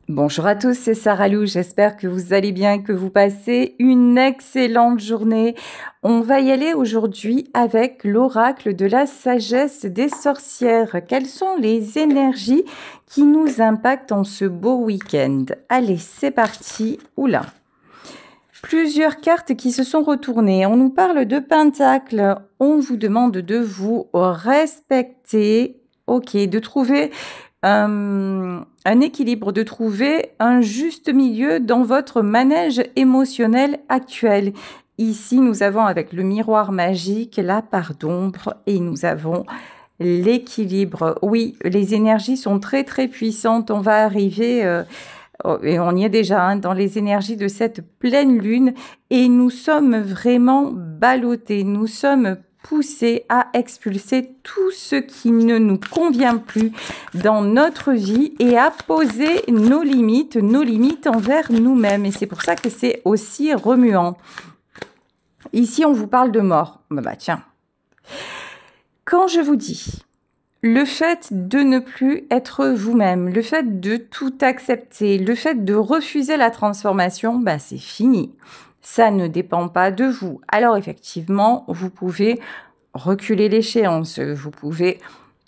Bonjour à tous, c'est Sarah Lou. J'espère que vous allez bien, que vous passez une excellente journée. On va y aller aujourd'hui avec l'oracle de la sagesse des sorcières. Quelles sont les énergies qui nous impactent en ce beau week-end? Allez, c'est parti. Oula! Plusieurs cartes qui se sont retournées. On nous parle de Pentacle. On vous demande de vous respecter. Ok, de trouver un équilibre, de trouver un juste milieu dans votre manège émotionnel actuel. Ici, nous avons avec le miroir magique la part d'ombre et nous avons l'équilibre. Oui, les énergies sont très très puissantes. On va arriver, et on y est déjà, hein, dans les énergies de cette pleine lune et nous sommes vraiment ballottés. Nous sommes poussés à expulser tout ce qui ne nous convient plus dans notre vie et à poser nos limites envers nous-mêmes. Et c'est pour ça que c'est aussi remuant. Ici, on vous parle de mort. Bah tiens. Quand je vous dis le fait de ne plus être vous-même, le fait de tout accepter, le fait de refuser la transformation, bah c'est fini. Ça ne dépend pas de vous. Alors effectivement, vous pouvez reculer l'échéance, vous pouvez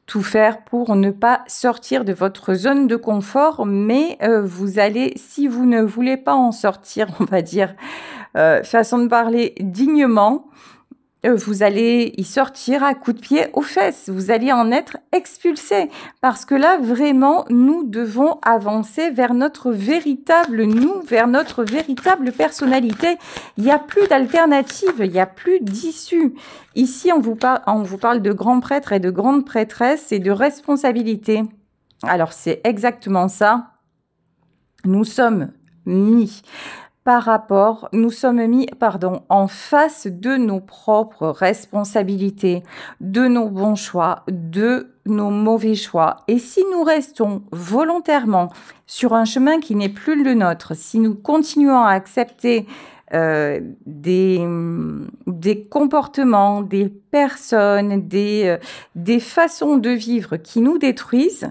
tout faire pour ne pas sortir de votre zone de confort, mais vous allez, si vous ne voulez pas en sortir, on va dire, façon de parler, dignement, vous allez y sortir à coups de pied aux fesses. Vous allez en être expulsé. Parce que là, vraiment, nous devons avancer vers notre véritable nous, vers notre véritable personnalité. Il n'y a plus d'alternative, il n'y a plus d'issue. Ici, on vous parle de grands prêtres et de grandes prêtresses et de responsabilité. Alors, c'est exactement ça. Nous sommes mis en face de nos propres responsabilités, de nos bons choix, de nos mauvais choix. Et si nous restons volontairement sur un chemin qui n'est plus le nôtre, si nous continuons à accepter des comportements, des personnes, des façons de vivre qui nous détruisent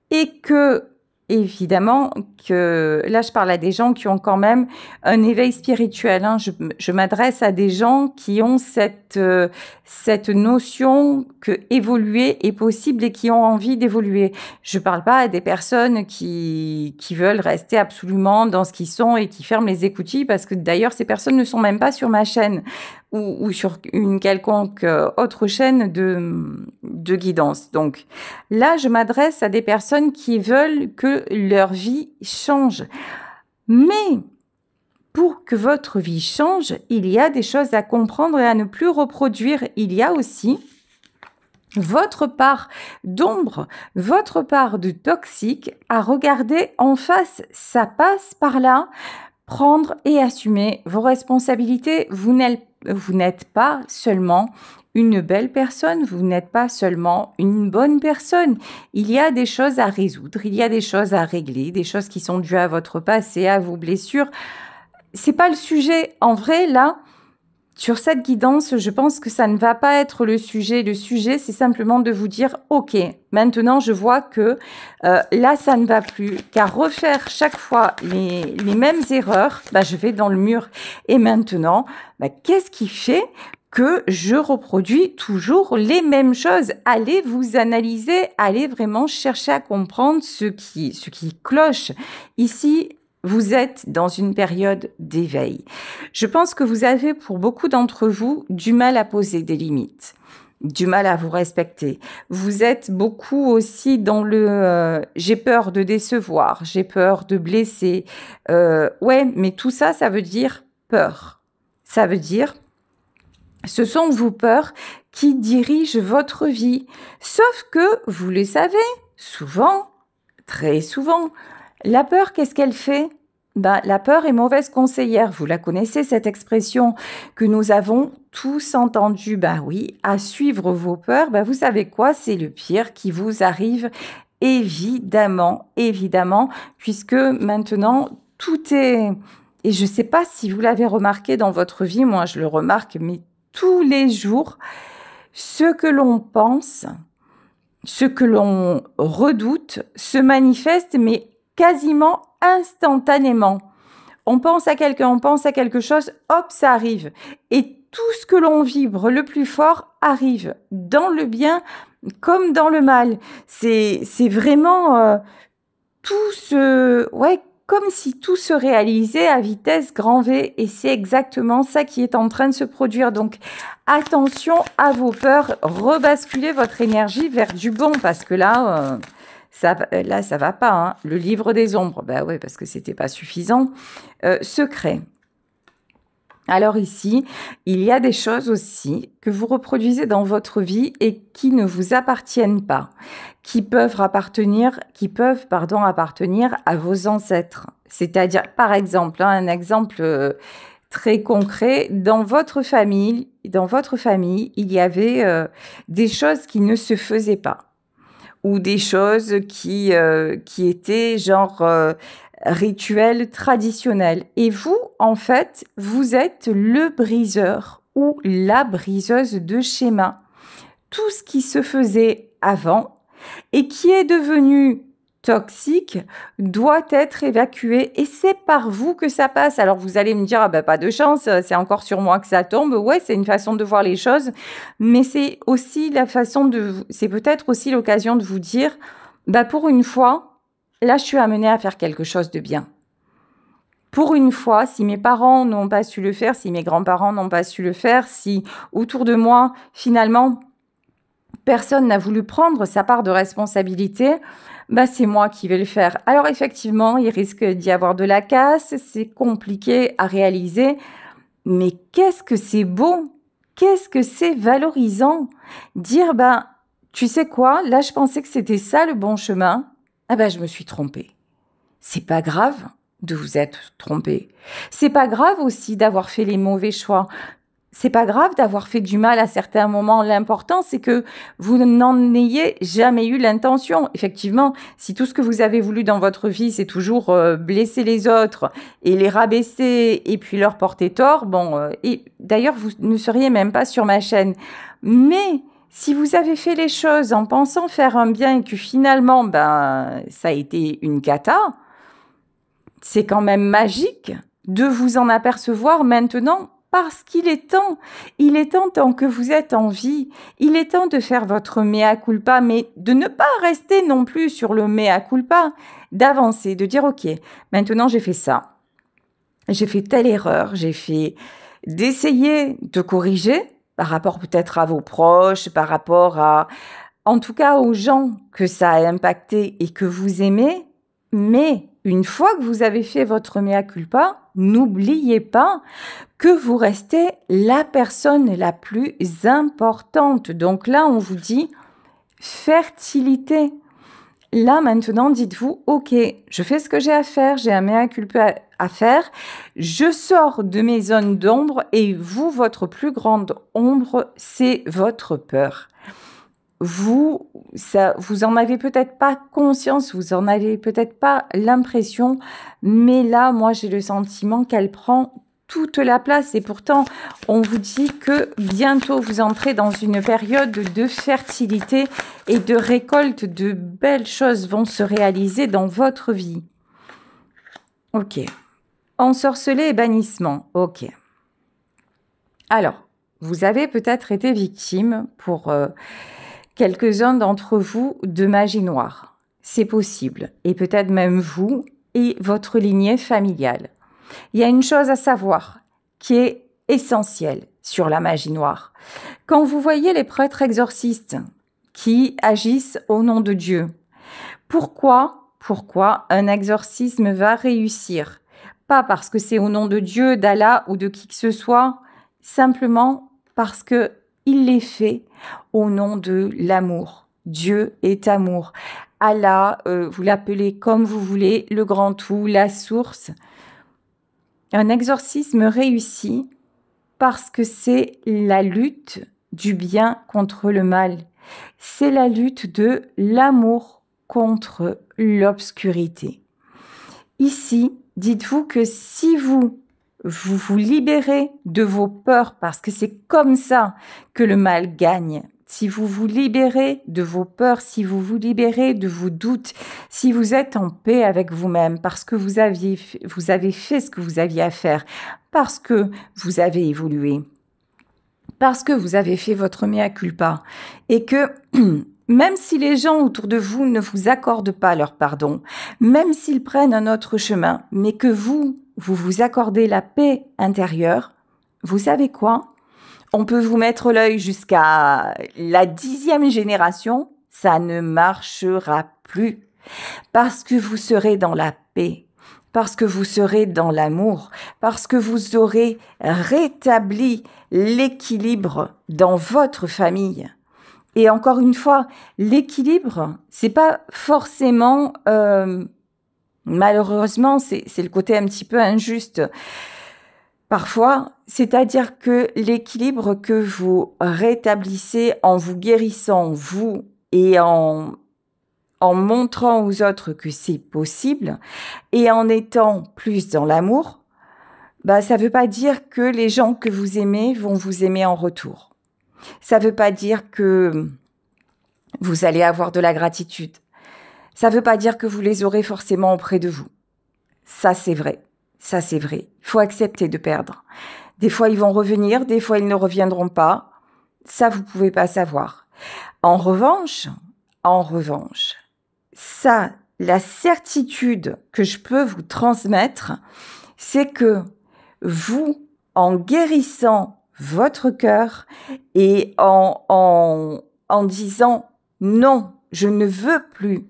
et que évidemment que là, je parle à des gens qui ont quand même un éveil spirituel. Hein. Je m'adresse à des gens qui ont cette notion que évoluer est possible et qui ont envie d'évoluer. Je parle pas à des personnes qui veulent rester absolument dans ce qu'ils sont et qui ferment les écoutilles parce que d'ailleurs, ces personnes ne sont même pas sur ma chaîne ou sur une quelconque autre chaîne de guidance. Donc là, je m'adresse à des personnes qui veulent que leur vie change. Mais pour que votre vie change, il y a des choses à comprendre et à ne plus reproduire. Il y a aussi votre part d'ombre, votre part de toxique à regarder en face. Ça passe par là. Prendre et assumer vos responsabilités. Vous n'êtes pas seulement une belle personne, vous n'êtes pas seulement une bonne personne. Il y a des choses à résoudre, il y a des choses à régler, des choses qui sont dues à votre passé, à vos blessures. C'est pas le sujet. En vrai, là, sur cette guidance, je pense que ça ne va pas être le sujet. Le sujet, c'est simplement de vous dire, OK, maintenant, je vois que là, ça ne va plus. Car refaire chaque fois les mêmes erreurs, bah, je vais dans le mur. Et maintenant, bah, qu'est-ce qui fait que je reproduis toujours les mêmes choses? Allez vous analyser, allez vraiment chercher à comprendre ce qui cloche. Ici, vous êtes dans une période d'éveil. Je pense que vous avez, pour beaucoup d'entre vous, du mal à poser des limites, du mal à vous respecter. Vous êtes beaucoup aussi dans le j'ai peur de décevoir, j'ai peur de blesser. Ouais, mais tout ça, ça veut dire peur. Ça veut dire ce sont vos peurs qui dirigent votre vie. Sauf que, vous le savez, souvent, très souvent, la peur, qu'est-ce qu'elle fait? Ben, la peur est mauvaise conseillère. Vous la connaissez, cette expression que nous avons tous entendue. Ben oui, à suivre vos peurs, ben vous savez quoi? C'est le pire qui vous arrive, évidemment, puisque maintenant, tout est... Et je ne sais pas si vous l'avez remarqué dans votre vie, moi je le remarque, mais tous les jours, ce que l'on pense, ce que l'on redoute se manifeste, mais quasiment instantanément. On pense à quelqu'un, on pense à quelque chose, hop, ça arrive. Et tout ce que l'on vibre le plus fort arrive, dans le bien comme dans le mal. C'est vraiment comme si tout se réalisait à vitesse grand V, et c'est exactement ça qui est en train de se produire. Donc, attention à vos peurs, rebasculez votre énergie vers du bon, parce que là, ça va pas. Hein. Le livre des ombres, bah ouais, parce que c'était pas suffisant. Secret. Alors ici, il y a des choses aussi que vous reproduisez dans votre vie et qui ne vous appartiennent pas, qui peuvent appartenir à vos ancêtres. C'est-à-dire, par exemple, un exemple très concret, dans votre famille, il y avait des choses qui ne se faisaient pas, ou des choses qui étaient genre rituel traditionnel. Et vous, en fait, vous êtes le briseur ou la briseuse de schéma. Tout ce qui se faisait avant et qui est devenu toxique doit être évacué, et c'est par vous que ça passe. Alors vous allez me dire, ah ben pas de chance, c'est encore sur moi que ça tombe. Ouais, c'est une façon de voir les choses, mais c'est aussi c'est peut-être aussi l'occasion de vous dire, bah pour une fois, là, je suis amenée à faire quelque chose de bien. Pour une fois, si mes parents n'ont pas su le faire, si mes grands-parents n'ont pas su le faire, si autour de moi, finalement, personne n'a voulu prendre sa part de responsabilité, bah c'est moi qui vais le faire. Alors effectivement, il risque d'y avoir de la casse, c'est compliqué à réaliser, mais qu'est-ce que c'est beau, qu'est-ce que c'est valorisant. Dire, tu sais quoi, là je pensais que c'était ça le bon chemin, ah ben je me suis trompée. C'est pas grave de vous être trompé. C'est pas grave aussi d'avoir fait les mauvais choix. C'est pas grave d'avoir fait du mal à certains moments. L'important, c'est que vous n'en ayez jamais eu l'intention. Effectivement, si tout ce que vous avez voulu dans votre vie, c'est toujours blesser les autres et les rabaisser et puis leur porter tort, et d'ailleurs, vous ne seriez même pas sur ma chaîne. Mais si vous avez fait les choses en pensant faire un bien et que finalement, ça a été une cata, c'est quand même magique de vous en apercevoir maintenant, parce qu'il est temps. Il est temps, tant que vous êtes en vie, il est temps de faire votre mea culpa, mais de ne pas rester non plus sur le mea culpa, d'avancer, de dire ok, maintenant j'ai fait ça, j'ai fait telle erreur, d'essayer de corriger par rapport peut-être à vos proches, par rapport en tout cas aux gens que ça a impacté et que vous aimez, mais une fois que vous avez fait votre mea culpa, n'oubliez pas que vous restez la personne la plus importante. Donc là, on vous dit fertilité. Là, maintenant, dites-vous, ok, je fais ce que j'ai à faire, j'ai un mea culpa à faire, je sors de mes zones d'ombre, et vous, votre plus grande ombre, c'est votre peur. Vous en avez peut-être pas conscience, vous en avez peut-être pas l'impression, mais là, moi, j'ai le sentiment qu'elle prend toute la place, et pourtant, on vous dit que bientôt, vous entrez dans une période de fertilité et de récolte, de belles choses vont se réaliser dans votre vie. Ok. Ensorcelé et bannissement. Ok. Alors, vous avez peut-être été victime pour quelques-uns d'entre vous de magie noire. C'est possible. Et peut-être même vous et votre lignée familiale. Il y a une chose à savoir qui est essentielle sur la magie noire. Quand vous voyez les prêtres exorcistes qui agissent au nom de Dieu, pourquoi un exorcisme va réussir? Pas parce que c'est au nom de Dieu, d'Allah ou de qui que ce soit, simplement parce que il les fait au nom de l'amour. Dieu est amour. Allah, vous l'appelez comme vous voulez, le grand tout, la source. Un exorcisme réussit parce que c'est la lutte du bien contre le mal. C'est la lutte de l'amour contre l'obscurité. Ici, dites-vous que si vous vous libérez de vos peurs, parce que c'est comme ça que le mal gagne, si vous vous libérez de vos peurs, si vous vous libérez de vos doutes, si vous êtes en paix avec vous-même parce que vous avez fait ce que vous aviez à faire, parce que vous avez évolué, parce que vous avez fait votre mea culpa et que même si les gens autour de vous ne vous accordent pas leur pardon, même s'ils prennent un autre chemin, mais que vous vous accordez la paix intérieure, vous savez quoi? On peut vous mettre l'œil jusqu'à la 10e génération, ça ne marchera plus. Parce que vous serez dans la paix, parce que vous serez dans l'amour, parce que vous aurez rétabli l'équilibre dans votre famille. Et encore une fois, l'équilibre, c'est pas forcément, malheureusement, c'est le côté un petit peu injuste. Parfois, c'est-à-dire que l'équilibre que vous rétablissez en vous guérissant, vous, et en montrant aux autres que c'est possible, et en étant plus dans l'amour, bah, ça ne veut pas dire que les gens que vous aimez vont vous aimer en retour. Ça ne veut pas dire que vous allez avoir de la gratitude. Ça ne veut pas dire que vous les aurez forcément auprès de vous. Ça, c'est vrai. Ça, c'est vrai. Il faut accepter de perdre. Des fois, ils vont revenir, des fois, ils ne reviendront pas. Ça, vous ne pouvez pas savoir. En revanche, ça, la certitude que je peux vous transmettre, c'est que vous, en guérissant votre cœur et en disant non, je ne veux plus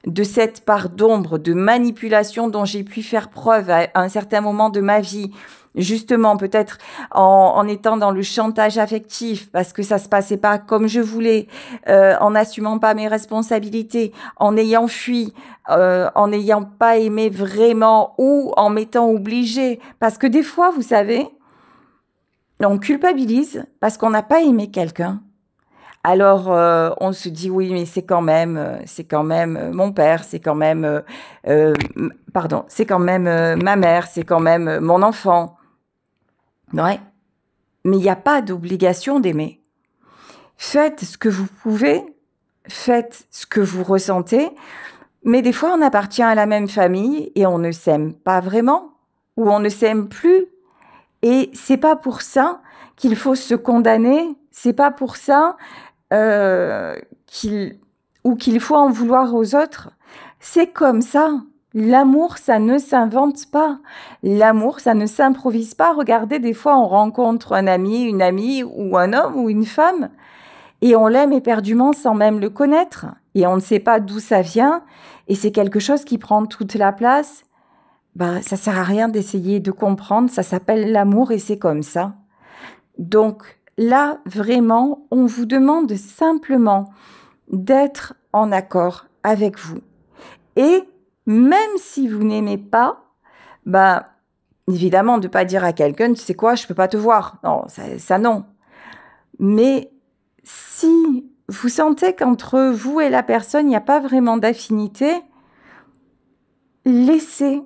de cette part d'ombre, de manipulation dont j'ai pu faire preuve à un certain moment de ma vie, justement peut-être en étant dans le chantage affectif parce que ça se passait pas comme je voulais, en n'assumant pas mes responsabilités, en ayant fui, en n'ayant pas aimé vraiment ou en m'étant obligée. Parce que des fois, vous savez, on culpabilise parce qu'on n'a pas aimé quelqu'un. Alors, on se dit oui, mais c'est quand même mon père, c'est quand même, c'est quand même ma mère, c'est quand même mon enfant. Ouais, mais il n'y a pas d'obligation d'aimer. Faites ce que vous pouvez, faites ce que vous ressentez, mais des fois on appartient à la même famille et on ne s'aime pas vraiment, ou on ne s'aime plus. Et c'est pas pour ça qu'il faut se condamner, c'est pas pour ça qu'il faut en vouloir aux autres. C'est comme ça. L'amour, ça ne s'invente pas. L'amour, ça ne s'improvise pas. Regardez, des fois, on rencontre un ami, une amie, ou un homme, ou une femme, et on l'aime éperdument sans même le connaître. Et on ne sait pas d'où ça vient, et c'est quelque chose qui prend toute la place. Ben, ça sert à rien d'essayer de comprendre. Ça s'appelle l'amour, et c'est comme ça. Donc, là, vraiment, on vous demande simplement d'être en accord avec vous. Et même si vous n'aimez pas, bah, évidemment, de ne pas dire à quelqu'un, tu sais quoi, je ne peux pas te voir. Non, ça non. Mais si vous sentez qu'entre vous et la personne, il n'y a pas vraiment d'affinité, laissez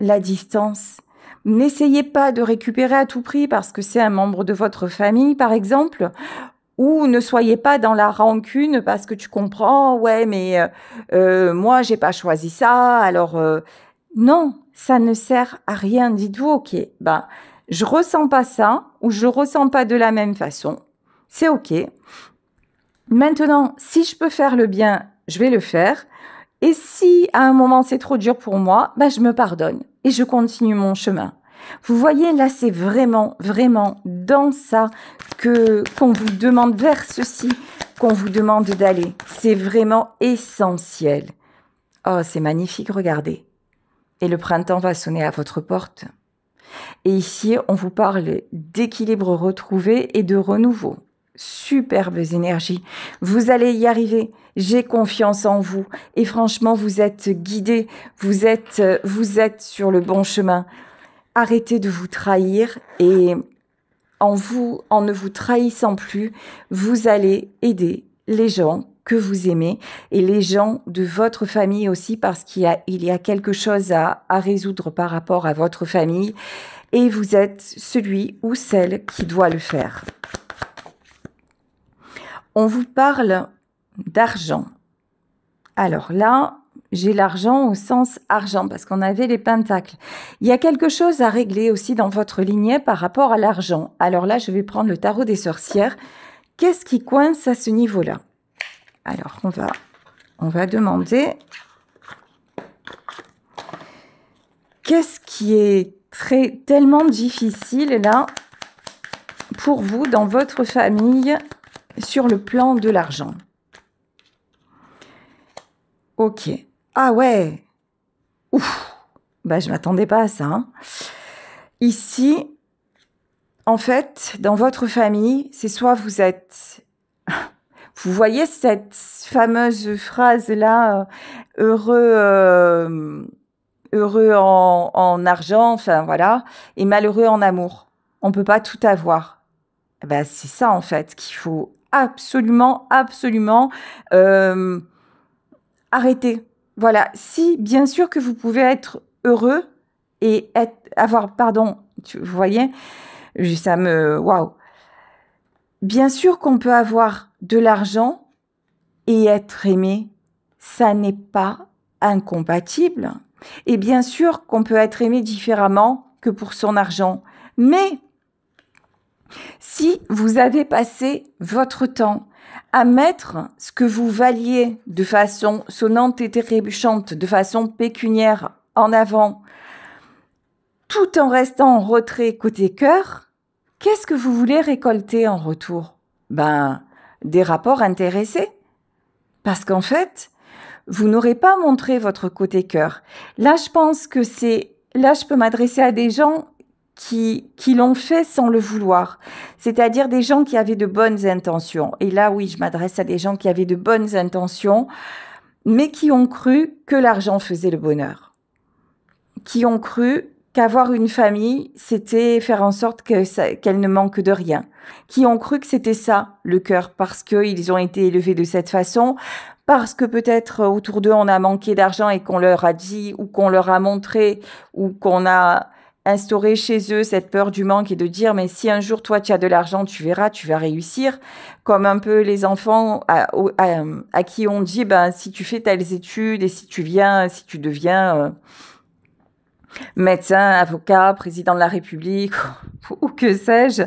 la distance. N'essayez pas de récupérer à tout prix parce que c'est un membre de votre famille, par exemple, ou ne soyez pas dans la rancune parce que tu comprends, ouais, mais moi, j'ai pas choisi ça, alors non, ça ne sert à rien. Dites-vous, ok, ben, je ressens pas ça, ou je ressens pas de la même façon, c'est ok. Maintenant, si je peux faire le bien, je vais le faire. Et si à un moment c'est trop dur pour moi, ben, je me pardonne et je continue mon chemin. Vous voyez, là, c'est vraiment, vraiment dans ça qu'on vous demande, vers ceci, qu'on vous demande d'aller. C'est vraiment essentiel. Oh, c'est magnifique, regardez. Et le printemps va sonner à votre porte. Et ici, on vous parle d'équilibre retrouvé et de renouveau. Superbes énergies. Vous allez y arriver. J'ai confiance en vous. Et franchement, vous êtes guidés. Vous êtes sur le bon chemin. Arrêtez de vous trahir et en ne vous trahissant plus, vous allez aider les gens que vous aimez et les gens de votre famille aussi parce qu'il y a quelque chose à résoudre par rapport à votre famille et vous êtes celui ou celle qui doit le faire. On vous parle d'argent. Alors là, j'ai l'argent au sens argent parce qu'on avait les pentacles. Il y a quelque chose à régler aussi dans votre lignée par rapport à l'argent. Alors là, je vais prendre le tarot des sorcières. Qu'est-ce qui coince à ce niveau-là? Alors, on va demander qu'est-ce qui est tellement difficile là pour vous dans votre famille sur le plan de l'argent. Ok. Ah ouais. Ouf. Bah, je m'attendais pas à ça. Hein. Ici, en fait, dans votre famille, c'est soit vous êtes... Vous voyez cette fameuse phrase-là, heureux en argent, enfin voilà, et malheureux en amour. On ne peut pas tout avoir. Ben, c'est ça, en fait, qu'il faut absolument arrêter. Voilà. Si, bien sûr que vous pouvez être heureux et vous voyez, ça me... Waouh. Bien sûr qu'on peut avoir de l'argent et être aimé. Ça n'est pas incompatible. Et bien sûr qu'on peut être aimé différemment que pour son argent. Mais si vous avez passé votre temps à mettre ce que vous valiez de façon sonnante et trébuchante, de façon pécuniaire en avant, tout en restant en retrait côté cœur, qu'est-ce que vous voulez récolter en retour? Ben, des rapports intéressés. Parce qu'en fait, vous n'aurez pas montré votre côté cœur. Là, je pense que là, je peux m'adresser à des gens qui l'ont fait sans le vouloir. C'est-à-dire des gens qui avaient de bonnes intentions. Et là, oui, je m'adresse à des gens qui avaient de bonnes intentions, mais qui ont cru que l'argent faisait le bonheur. Qui ont cru qu'avoir une famille, c'était faire en sorte qu'elle ne manque de rien. Qui ont cru que c'était ça, le cœur, parce qu'ils ont été élevés de cette façon, parce que peut-être autour d'eux, on a manqué d'argent et qu'on leur a dit, ou qu'on leur a montré, ou qu'on a instauré chez eux cette peur du manque et de dire, mais si un jour, toi, tu as de l'argent, tu verras, tu vas réussir. Comme un peu les enfants à qui on dit, ben, si tu fais telles études et si tu deviens... médecin, avocat, président de la République, ou que sais-je,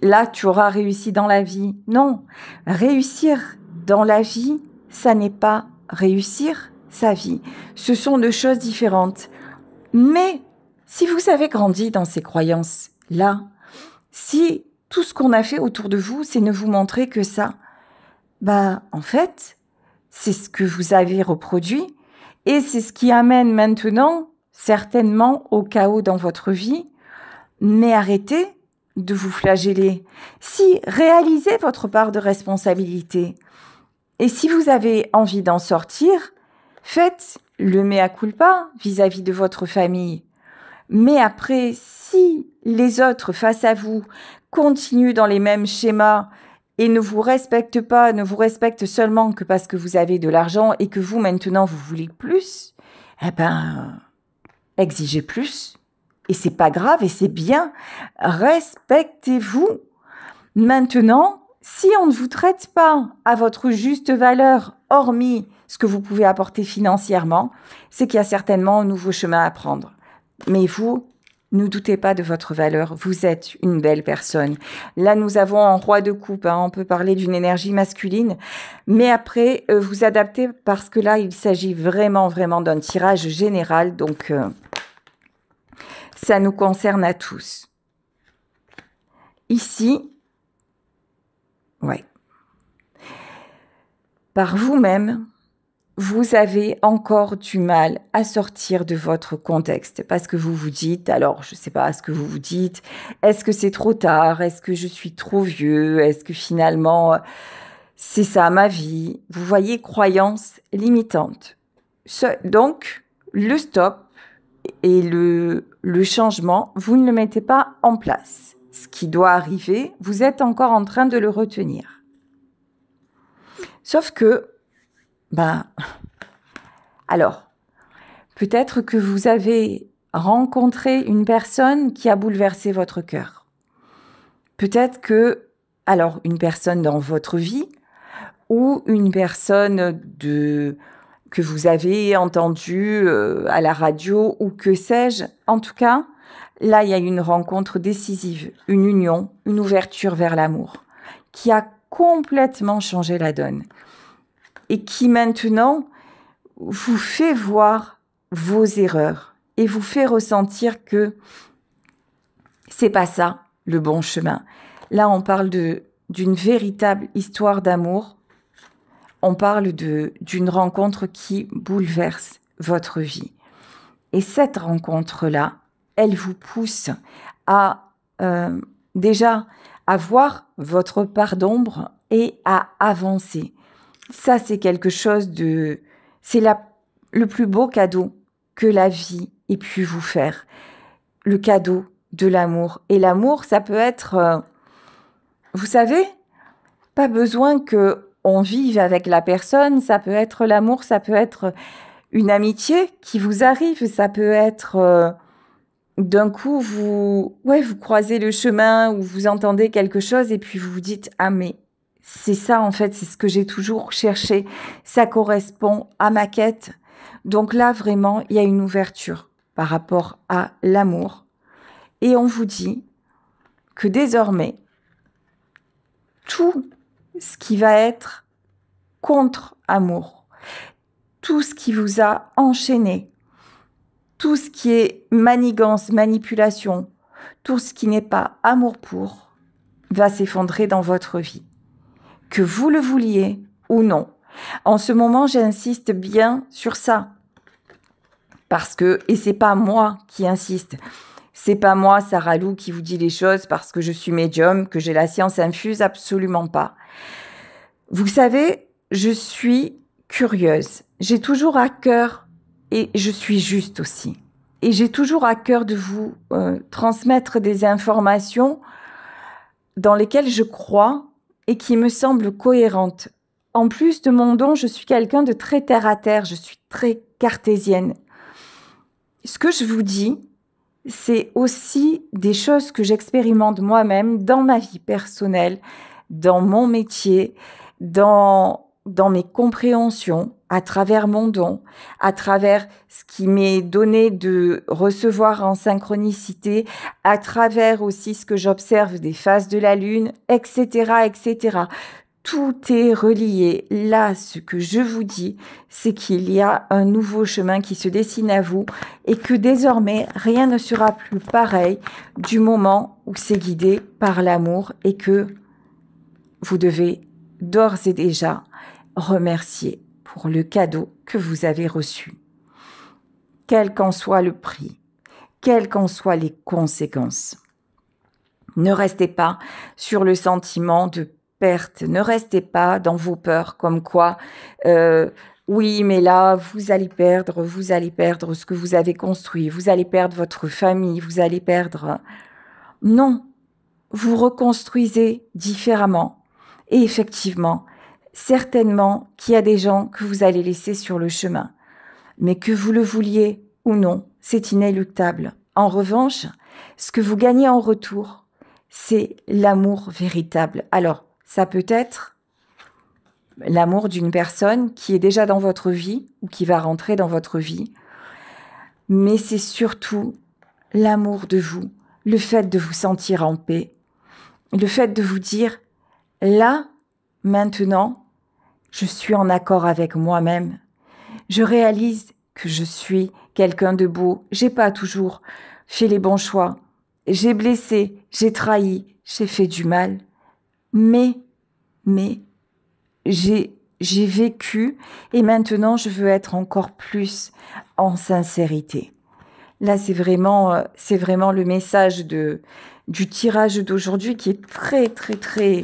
là, tu auras réussi dans la vie. Non, réussir dans la vie, ça n'est pas réussir sa vie. Ce sont deux choses différentes. Mais si vous avez grandi dans ces croyances-là, si tout ce qu'on a fait autour de vous, c'est ne vous montrer que ça, bah, en fait, c'est ce que vous avez reproduit. Et c'est ce qui amène maintenant, certainement, au chaos dans votre vie. Mais arrêtez de vous flageller. Si réalisez votre part de responsabilité. Et si vous avez envie d'en sortir, faites le mea culpa vis-à-vis de votre famille. Mais après, si les autres face à vous continuent dans les mêmes schémas et ne vous respectent pas, ne vous respectent seulement que parce que vous avez de l'argent et que vous, maintenant, vous voulez plus, eh ben, exigez plus. Et c'est pas grave et c'est bien. Respectez-vous. Maintenant, si on ne vous traite pas à votre juste valeur, hormis ce que vous pouvez apporter financièrement, c'est qu'il y a certainement un nouveau chemin à prendre. Mais vous, ne doutez pas de votre valeur, vous êtes une belle personne. Là, nous avons un roi de coupe, hein, on peut parler d'une énergie masculine, mais après, vous adaptez parce que là, il s'agit vraiment d'un tirage général, donc ça nous concerne à tous. Ici, ouais, par vous-même, vous avez encore du mal à sortir de votre contexte parce que vous vous dites, alors je ne sais pas ce que vous vous dites, est-ce que c'est trop tard, est-ce que je suis trop vieux, est-ce que finalement c'est ça ma vie? Vous voyez, croyances limitantes. Donc, le stop et le changement, vous ne le mettez pas en place. Ce qui doit arriver, vous êtes encore en train de le retenir. Sauf que, alors, peut-être que vous avez rencontré une personne qui a bouleversé votre cœur. Peut-être que, Alors, une personne dans votre vie ou une personne que vous avez entendue à la radio ou que sais-je. En tout cas, là, il y a une rencontre décisive, une union, une ouverture vers l'amour qui a complètement changé la donne et qui maintenant vous fait voir vos erreurs et vous fait ressentir que c'est pas ça le bon chemin. Là, on parle d'une véritable histoire d'amour. On parle d'une rencontre qui bouleverse votre vie. Et cette rencontre-là, elle vous pousse à déjà à voir votre part d'ombre et à avancer. Ça, c'est quelque chose c'est le plus beau cadeau que la vie ait pu vous faire. Le cadeau de l'amour. Et l'amour, ça peut être, vous savez, pas besoin qu'on vive avec la personne. Ça peut être l'amour, ça peut être une amitié qui vous arrive. Ça peut être d'un coup, vous croisez le chemin ou vous entendez quelque chose et puis vous vous dites « Ah mais c'est ça en fait, c'est ce que j'ai toujours cherché. Ça correspond à ma quête. » Donc là, vraiment, il y a une ouverture par rapport à l'amour. Et on vous dit que désormais, tout ce qui va être contre amour, tout ce qui vous a enchaîné, tout ce qui est manigance, manipulation, tout ce qui n'est pas amour pour, va s'effondrer dans votre vie. Que vous le vouliez ou non. En ce moment, j'insiste bien sur ça. Parce que, et c'est pas moi qui insiste, c'est pas moi, Sarah Lou, qui vous dit les choses parce que je suis médium, que j'ai la science infuse, absolument pas. Vous savez, je suis curieuse. J'ai toujours à cœur, et je suis juste aussi. Et j'ai toujours à cœur de vous transmettre des informations dans lesquelles je crois et qui me semblent cohérentes. En plus de mon don, je suis quelqu'un de très terre à terre, je suis très cartésienne. Ce que je vous dis, c'est aussi des choses que j'expérimente moi-même dans ma vie personnelle, dans mon métier, dans mes compréhensions, à travers mon don, à travers ce qui m'est donné de recevoir en synchronicité, à travers aussi ce que j'observe des phases de la Lune, etc., etc. Tout est relié. Là, ce que je vous dis, c'est qu'il y a un nouveau chemin qui se dessine à vous et que désormais, rien ne sera plus pareil du moment où c'est guidé par l'amour et que vous devez d'ores et déjà remercier pour le cadeau que vous avez reçu. Quel qu'en soit le prix, quelles qu'en soient les conséquences. Ne restez pas sur le sentiment de perte. Ne restez pas dans vos peurs comme quoi, oui, mais là, vous allez perdre ce que vous avez construit, vous allez perdre votre famille, vous allez perdre... Non, vous reconstruisez différemment. Et effectivement, certainement qu'il y a des gens que vous allez laisser sur le chemin. Mais que vous le vouliez ou non, c'est inéluctable. En revanche, ce que vous gagnez en retour, c'est l'amour véritable. Alors, ça peut être l'amour d'une personne qui est déjà dans votre vie ou qui va rentrer dans votre vie. Mais c'est surtout l'amour de vous, le fait de vous sentir en paix, le fait de vous dire, là, maintenant, je suis en accord avec moi-même. Je réalise que je suis quelqu'un de beau. J'ai pas toujours fait les bons choix. J'ai blessé, j'ai trahi, j'ai fait du mal. Mais j'ai vécu et maintenant je veux être encore plus en sincérité. Là, c'est vraiment le message du tirage d'aujourd'hui qui est très, très, très...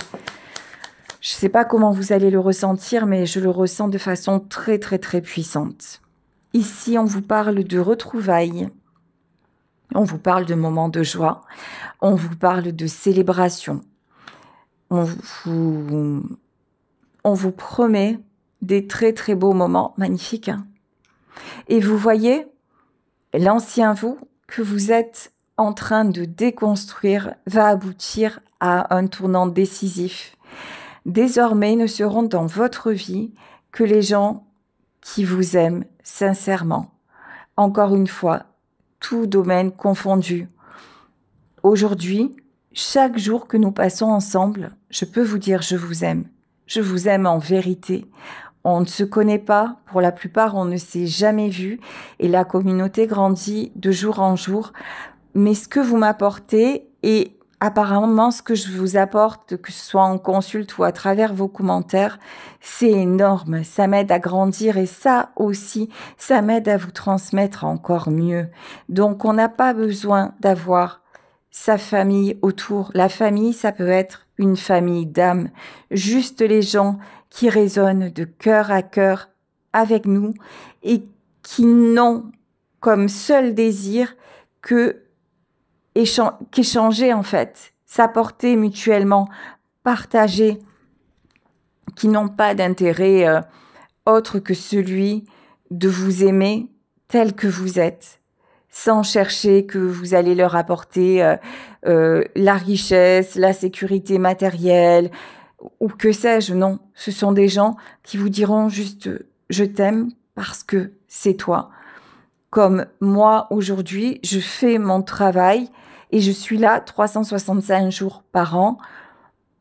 Je ne sais pas comment vous allez le ressentir, mais je le ressens de façon très, très, très puissante. Ici, on vous parle de retrouvailles, on vous parle de moments de joie, on vous parle de célébration. On vous promet des très, très beaux moments magnifiques. Et vous voyez l'ancien vous que vous êtes en train de déconstruire va aboutir à un tournant décisif. Désormais, ne seront dans votre vie que les gens qui vous aiment sincèrement. Encore une fois, tout domaine confondu. Aujourd'hui, chaque jour que nous passons ensemble, je peux vous dire je vous aime. Je vous aime en vérité. On ne se connaît pas, pour la plupart on ne s'est jamais vu et la communauté grandit de jour en jour. Mais ce que vous m'apportez et apparemment ce que je vous apporte, que ce soit en consulte ou à travers vos commentaires, c'est énorme. Ça m'aide à grandir et ça aussi, ça m'aide à vous transmettre encore mieux. Donc on n'a pas besoin d'avoir sa famille autour. La famille, ça peut être une famille d'âme. Juste les gens qui résonnent de cœur à cœur avec nous et qui n'ont comme seul désir qu'échanger en fait, s'apporter mutuellement, partager, qui n'ont pas d'intérêt autre que celui de vous aimer tel que vous êtes, sans chercher que vous allez leur apporter la richesse, la sécurité matérielle, ou que sais-je, non. Ce sont des gens qui vous diront juste « je t'aime parce que c'est toi ». Comme moi, aujourd'hui, je fais mon travail et je suis là 365 jours par an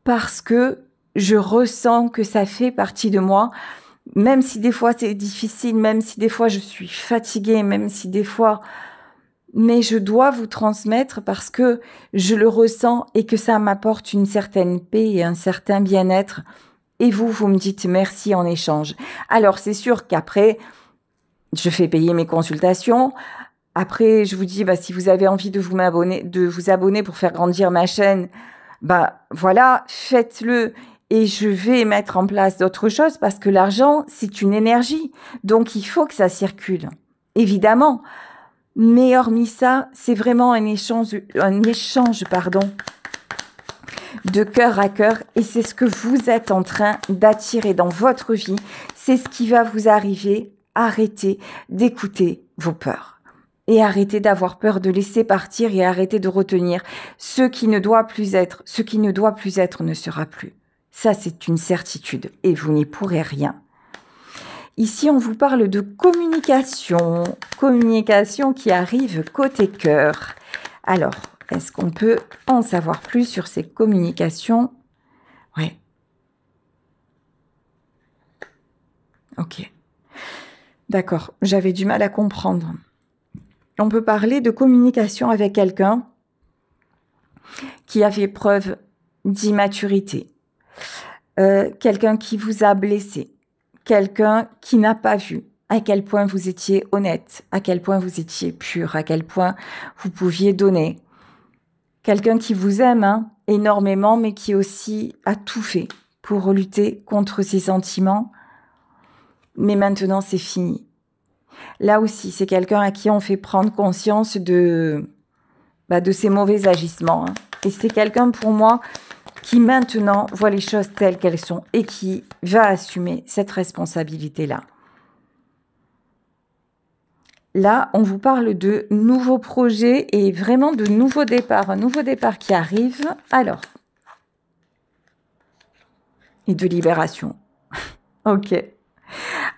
parce que je ressens que ça fait partie de moi, même si des fois c'est difficile, même si des fois je suis fatiguée, même si des fois... Mais je dois vous transmettre parce que je le ressens et que ça m'apporte une certaine paix et un certain bien-être. Et vous me dites merci en échange. Alors, c'est sûr qu'après, je fais payer mes consultations. Après, je vous dis, si vous avez envie de vous abonner pour faire grandir ma chaîne, voilà, faites-le. Et je vais mettre en place d'autres choses parce que l'argent, c'est une énergie. Donc, il faut que ça circule. Évidemment. Mais hormis ça, c'est vraiment un échange, de cœur à cœur. Et c'est ce que vous êtes en train d'attirer dans votre vie. C'est ce qui va vous arriver. Arrêtez d'écouter vos peurs. Et arrêtez d'avoir peur de laisser partir et arrêtez de retenir ce qui ne doit plus être. Ce qui ne doit plus être ne sera plus. Ça, c'est une certitude. Et vous n'y pourrez rien. Ici, on vous parle de communication. Communication qui arrive côté cœur. Alors, est-ce qu'on peut en savoir plus sur ces communications? Ouais. Ok. D'accord, j'avais du mal à comprendre. On peut parler de communication avec quelqu'un qui a fait preuve d'immaturité. Quelqu'un qui vous a blessé. Quelqu'un qui n'a pas vu à quel point vous étiez honnête, à quel point vous étiez pur, à quel point vous pouviez donner. Quelqu'un qui vous aime énormément, mais qui aussi a tout fait pour lutter contre ses sentiments. Mais maintenant, c'est fini. Là aussi, c'est quelqu'un à qui on fait prendre conscience de ses mauvais agissements. Et c'est quelqu'un, pour moi, qui maintenant voit les choses telles qu'elles sont et qui va assumer cette responsabilité-là. Là, on vous parle de nouveaux projets et vraiment de nouveaux départs. Un nouveau départ qui arrive. Alors, et de libération. Ok.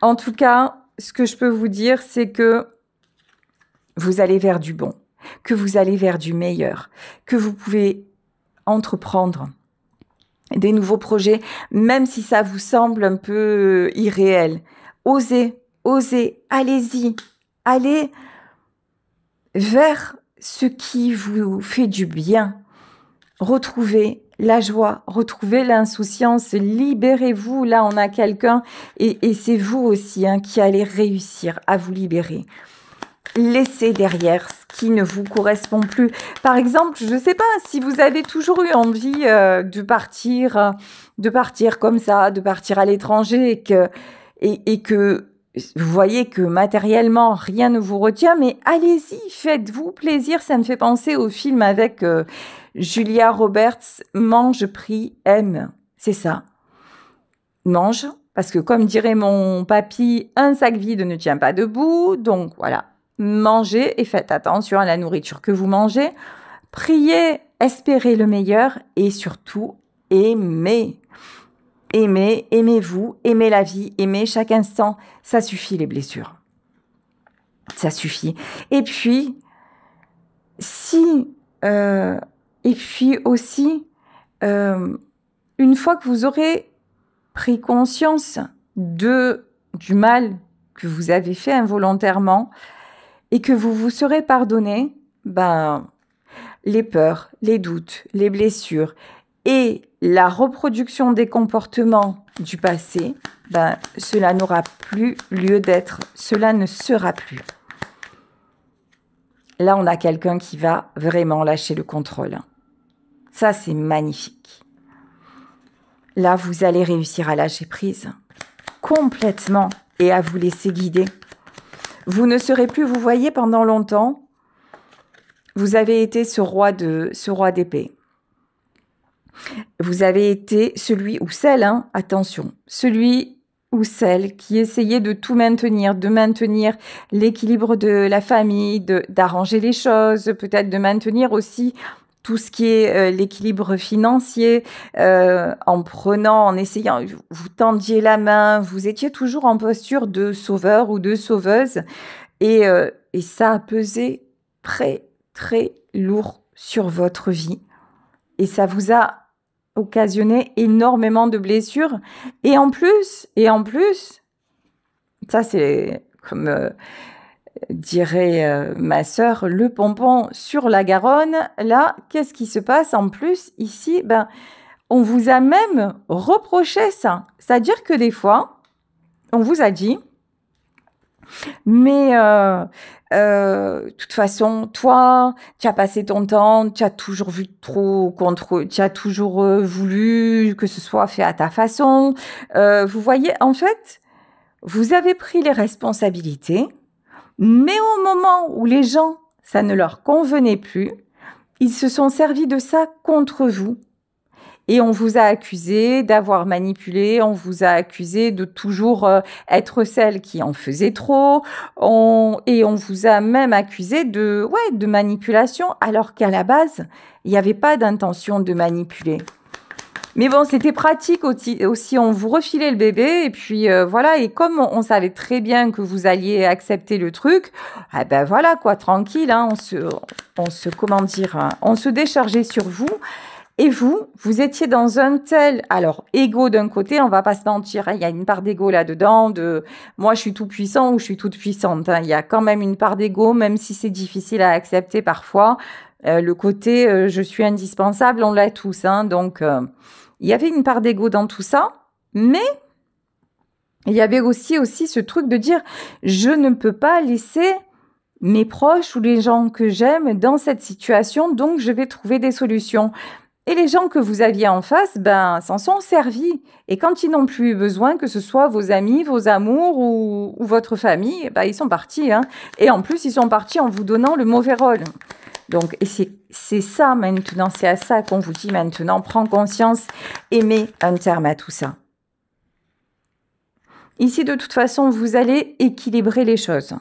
En tout cas, ce que je peux vous dire, c'est que vous allez vers du bon, que vous allez vers du meilleur, que vous pouvez entreprendre des nouveaux projets, même si ça vous semble un peu irréel. Osez, allez-y, allez vers ce qui vous fait du bien. Retrouvez la joie, retrouvez l'insouciance, libérez-vous. Là, on a quelqu'un, et c'est vous aussi qui allez réussir à vous libérer. Laissez derrière ce qui ne vous correspond plus. Par exemple, je ne sais pas si vous avez toujours eu envie de partir comme ça, de partir à l'étranger et que vous voyez que matériellement, rien ne vous retient, mais allez-y, faites-vous plaisir. Ça me fait penser au film avec Julia Roberts, Mange, prie, aime. C'est ça. Mange, parce que comme dirait mon papy, un sac vide ne tient pas debout. Donc voilà. mangez et faites attention à la nourriture que vous mangez. Priez, espérez le meilleur et surtout, aimez. Aimez, aimez-vous, aimez la vie, aimez chaque instant. Ça suffit les blessures. Ça suffit. Et puis, et puis aussi, une fois que vous aurez pris conscience du mal que vous avez fait involontairement et que vous vous serez pardonné, les peurs, les doutes, les blessures et la reproduction des comportements du passé, cela n'aura plus lieu d'être, cela ne sera plus. Là, on a quelqu'un qui va vraiment lâcher le contrôle. Ça, c'est magnifique. Là, vous allez réussir à lâcher prise complètement et à vous laisser guider. Vous ne serez plus, vous voyez, pendant longtemps, vous avez été ce roi d'épée. Vous avez été celui ou celle, attention, celui ou celle qui essayait de tout maintenir, de maintenir l'équilibre de la famille, d'arranger les choses, peut-être de maintenir aussi tout ce qui est l'équilibre financier, en essayant, vous tendiez la main, vous étiez toujours en posture de sauveur ou de sauveuse, et ça a pesé très, très lourd sur votre vie. Et ça vous a occasionné énormément de blessures. Et en plus, ça c'est comme dirait ma sœur, le pompon sur la Garonne. Là, qu'est-ce qui se passe en plus ici? On vous a même reproché ça. C'est-à-dire que des fois, on vous a dit, mais de toute façon, toi, tu as passé ton temps, tu as toujours vu trop contre, tu as toujours voulu que ce soit fait à ta façon. Vous voyez, en fait, vous avez pris les responsabilités, mais au moment où les gens, ça ne leur convenait plus, ils se sont servis de ça contre vous. Et on vous a accusé d'avoir manipulé, on vous a accusé de toujours être celle qui en faisait trop, et on vous a même accusé de manipulation, alors qu'à la base, il n'y avait pas d'intention de manipuler. Mais bon, c'était pratique aussi, on vous refilait le bébé, et puis voilà, et comme on savait très bien que vous alliez accepter le truc, voilà quoi, tranquille, on se déchargeait sur vous. Et vous étiez dans un tel, alors, égo d'un côté, on va pas se mentir, il y a une part d'égo là-dedans, de moi je suis tout puissant ou je suis toute puissante. Il y a quand même une part d'égo, même si c'est difficile à accepter parfois. Le côté je suis indispensable, on l'a tous. Donc, il y avait une part d'égo dans tout ça, mais il y avait aussi ce truc de dire je ne peux pas laisser mes proches ou les gens que j'aime dans cette situation, donc je vais trouver des solutions. Et les gens que vous aviez en face, s'en sont servis. Et quand ils n'ont plus eu besoin, que ce soit vos amis, vos amours ou votre famille, ils sont partis. Et en plus, ils sont partis en vous donnant le mauvais rôle. Donc, et c'est ça maintenant, c'est à ça qu'on vous dit maintenant, prends conscience et mets un terme à tout ça. Ici, de toute façon, vous allez équilibrer les choses.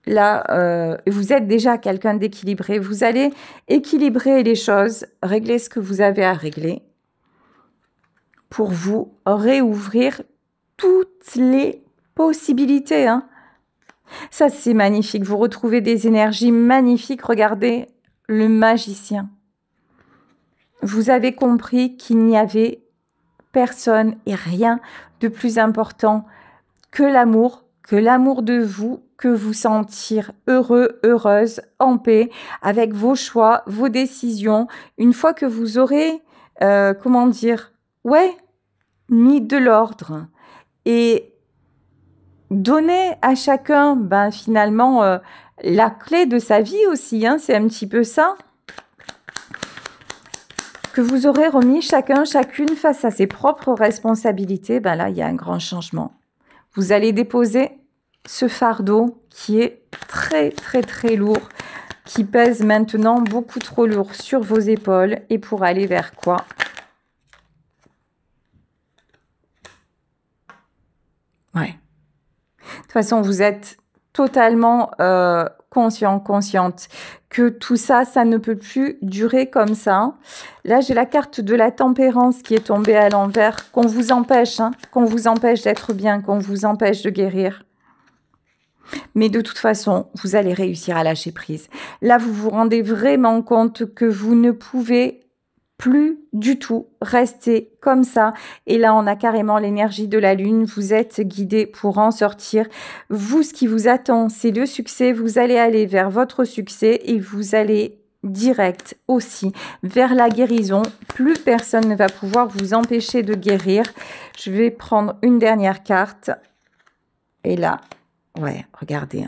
Là, vous êtes déjà quelqu'un d'équilibré. Vous allez équilibrer les choses, régler ce que vous avez à régler pour vous réouvrir toutes les possibilités. Ça, c'est magnifique. Vous retrouvez des énergies magnifiques. Regardez le magicien. Vous avez compris qu'il n'y avait personne et rien de plus important que l'amour de vous, que vous sentir heureux, heureuse, en paix, avec vos choix, vos décisions. Une fois que vous aurez, mis de l'ordre et donné à chacun, finalement, la clé de sa vie aussi, c'est un petit peu ça. Que vous aurez remis chacune face à ses propres responsabilités, là, il y a un grand changement. Vous allez déposer ce fardeau qui est très, très, très lourd, qui pèse maintenant beaucoup trop lourd sur vos épaules. Et pour aller vers quoi? Ouais. De toute façon, vous êtes totalement conscient, consciente que tout ça, ça ne peut plus durer comme ça. Là, j'ai la carte de la tempérance qui est tombée à l'envers, qu'on vous empêche, qu'on vous empêche d'être bien, qu'on vous empêche de guérir. Mais de toute façon, vous allez réussir à lâcher prise. Là, vous vous rendez vraiment compte que vous ne pouvez plus du tout rester comme ça. Et là, on a carrément l'énergie de la lune. Vous êtes guidé pour en sortir. Vous, ce qui vous attend, c'est le succès. Vous allez aller vers votre succès et vous allez direct aussi vers la guérison. Plus personne ne va pouvoir vous empêcher de guérir. Je vais prendre une dernière carte. Et là, ouais, regardez.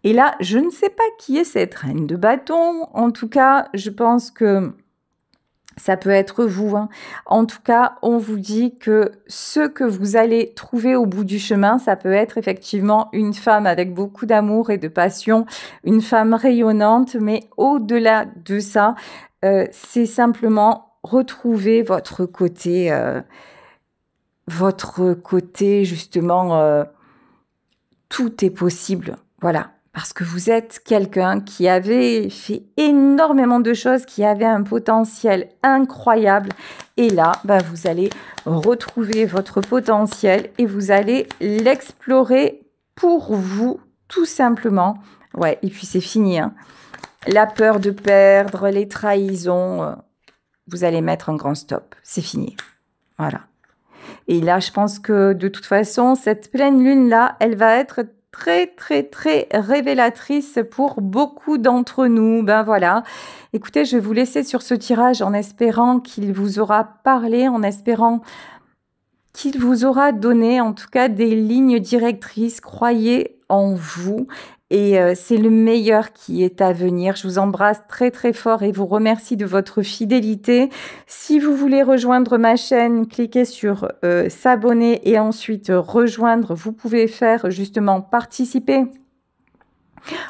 Et là, je ne sais pas qui est cette reine de bâton. En tout cas, je pense que ça peut être vous. En tout cas, on vous dit que ce que vous allez trouver au bout du chemin, ça peut être effectivement une femme avec beaucoup d'amour et de passion, une femme rayonnante. Mais au-delà de ça, c'est simplement retrouver votre côté justement, tout est possible. Voilà. Parce que vous êtes quelqu'un qui avait fait énormément de choses, qui avait un potentiel incroyable. Et là, vous allez retrouver votre potentiel et vous allez l'explorer pour vous, tout simplement. Ouais, et puis c'est fini. La peur de perdre, les trahisons, vous allez mettre un grand stop. C'est fini. Voilà. Et là, je pense que de toute façon, cette pleine lune-là, elle va être très, très, très révélatrice pour beaucoup d'entre nous. Ben voilà. Écoutez, je vais vous laisser sur ce tirage en espérant qu'il vous aura parlé, en espérant qu'il vous aura donné en tout cas des lignes directrices. Croyez en vous. Et c'est le meilleur qui est à venir. Je vous embrasse très très fort et vous remercie de votre fidélité. Si vous voulez rejoindre ma chaîne, cliquez sur s'abonner et ensuite rejoindre. Vous pouvez faire justement participer.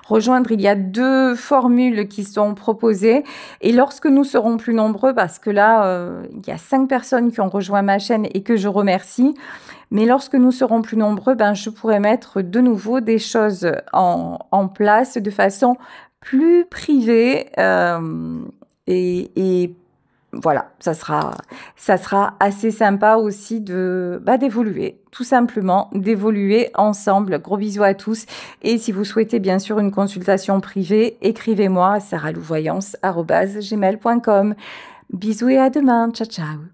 Rejoindre, il y a 2 formules qui sont proposées. Et lorsque nous serons plus nombreux, parce que là, il y a 5 personnes qui ont rejoint ma chaîne et que je remercie. Mais lorsque nous serons plus nombreux, je pourrai mettre de nouveau des choses en place de façon plus privée. Et voilà, ça sera assez sympa aussi d'évoluer, tout simplement, d'évoluer ensemble. Gros bisous à tous. Et si vous souhaitez bien sûr une consultation privée, écrivez-moi à sarahlouvoyance@gmail.com. Bisous et à demain. Ciao, ciao.